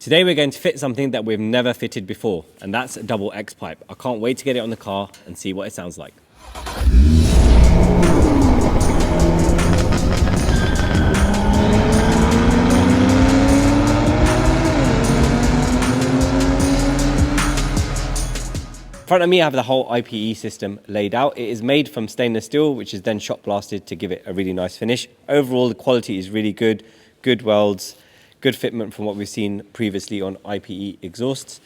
Today we're going to fit something that we've never fitted before, and that's a double X pipe. I can't wait to get it on the car and see what it sounds like. In front of me I have the whole IPE system laid out. It is made from stainless steel, which is then shot blasted to give it a really nice finish. Overall the quality is really good, good welds, good fitment from what we've seen previously on IPE exhausts.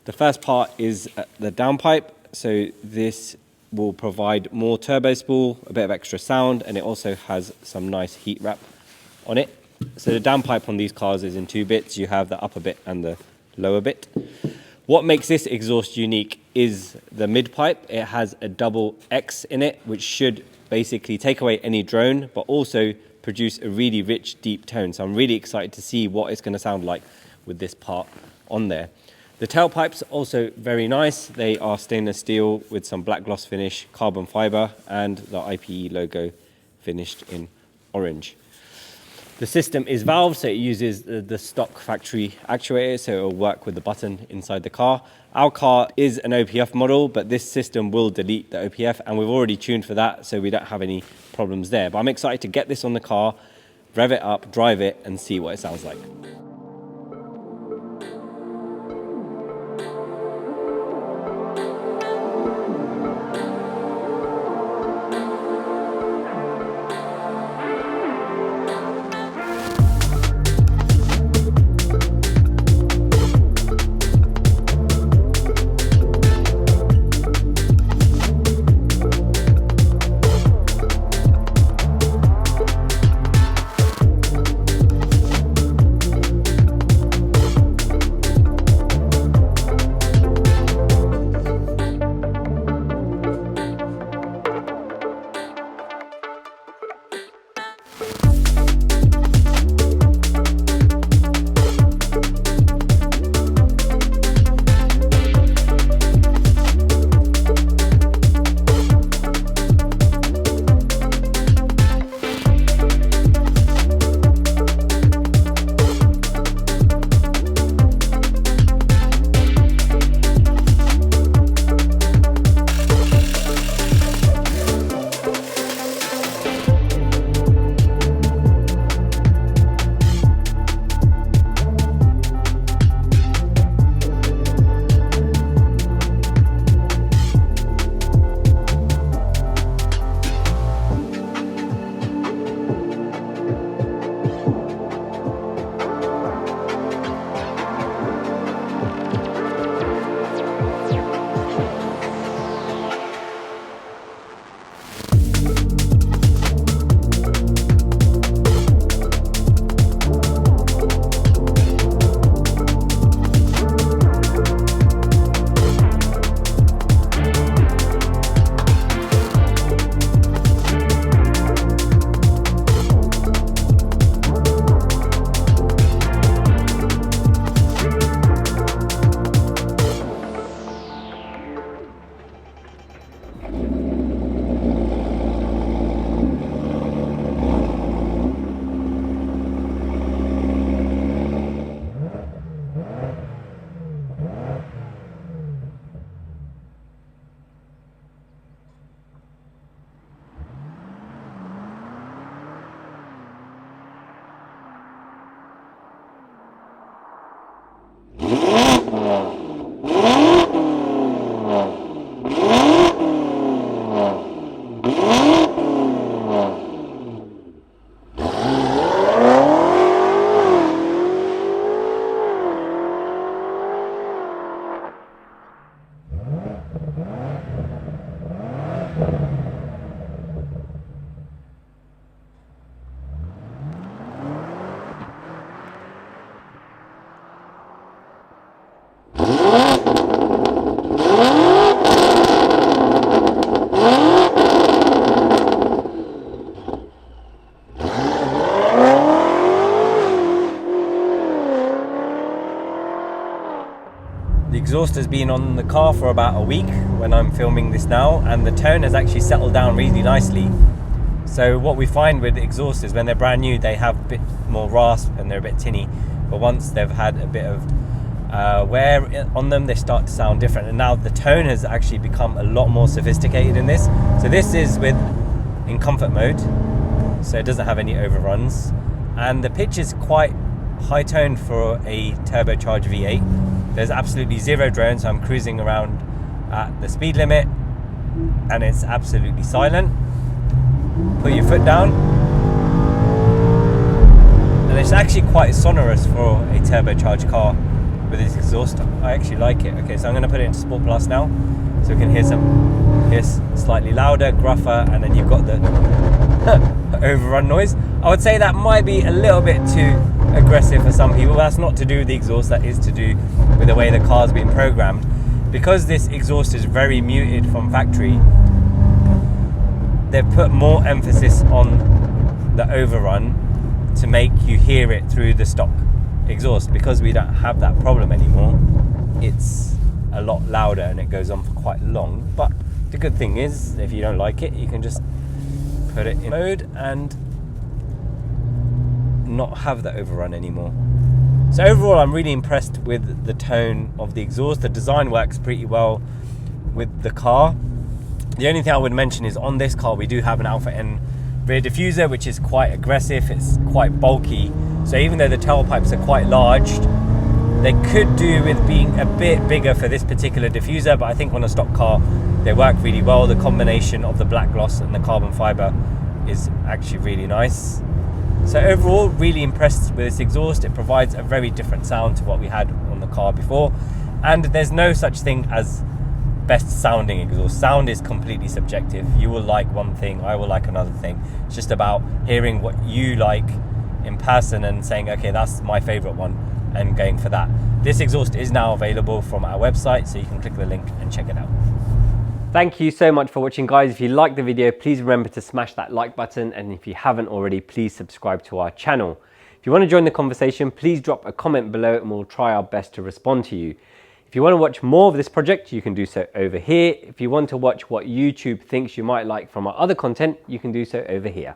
The first part is the downpipe. So this will provide more turbo spool, a bit of extra sound, and it also has some nice heat wrap on it. So the downpipe on these cars is in two bits. You have the upper bit and the lower bit. What makes this exhaust unique is the mid pipe. It has a double X in it, which should basically take away any drone, but also produce a really rich, deep tone. So I'm really excited to see what it's going to sound like with this part on there. The tailpipes are also very nice. They are stainless steel with some black gloss finish, carbon fiber, and the IPE logo finished in orange. The system is valved, so it uses the stock factory actuator, so it will work with the button inside the car. Our car is an OPF model, but this system will delete the OPF, and we've already tuned for that, so we don't have any problems there. But I'm excited to get this on the car, rev it up, drive it, and see what it sounds like. The exhaust has been on the car for about a week when I'm filming this now, and the tone has actually settled down really nicely. So what we find with exhausts is when they're brand new, they have a bit more rasp and they're a bit tinny. but once they've had a bit of wear on them, they start to sound different. And now the tone has actually become a lot more sophisticated in this. So this is in comfort mode, so it doesn't have any overruns, and the pitch is quite high toned for a turbocharged V8. There's absolutely zero drone, so I'm cruising around at the speed limit and it's absolutely silent. Put your foot down and it's actually quite sonorous for a turbocharged car with this exhaust. I actually like it. Okay, so I'm going to put it into Sport Plus now, so we can hear slightly louder, gruffer, and then you've got the overrun noise. I would say that might be a little bit too aggressive for some people. That's not to do with the exhaust, that is to do with the way the car's been programmed. Because this exhaust is very muted from factory, they've put more emphasis on the overrun to make you hear it through the stock exhaust. Because we don't have that problem anymore, it's a lot louder and it goes on for quite long. But the good thing is, if you don't like it, you can just put it in mode and not have the overrun anymore. So overall, I'm really impressed with the tone of the exhaust. The design works pretty well with the car. The only thing I would mention is on this car we do have an Alpha N rear diffuser, which is quite aggressive. It's quite bulky, so even though the tailpipes are quite large, they could do with being a bit bigger for this particular diffuser, but I think on a stock car they work really well. The combination of the black gloss and the carbon fiber is actually really nice. So overall, really impressed with this exhaust. It provides a very different sound to what we had on the car before, and there's no such thing as best sounding exhaust. Sound is completely subjective. You will like one thing, I will like another thing. It's just about hearing what you like in person and saying, okay, that's my favorite one, and going for that. This exhaust is now available from our website, so you can click the link and check it out. Thank you so much for watching, guys. If you liked the video, please remember to smash that like button, and if you haven't already, please subscribe to our channel. If you want to join the conversation, please drop a comment below and we'll try our best to respond to you. If you want to watch more of this project, you can do so over here. If you want to watch what YouTube thinks you might like from our other content, you can do so over here.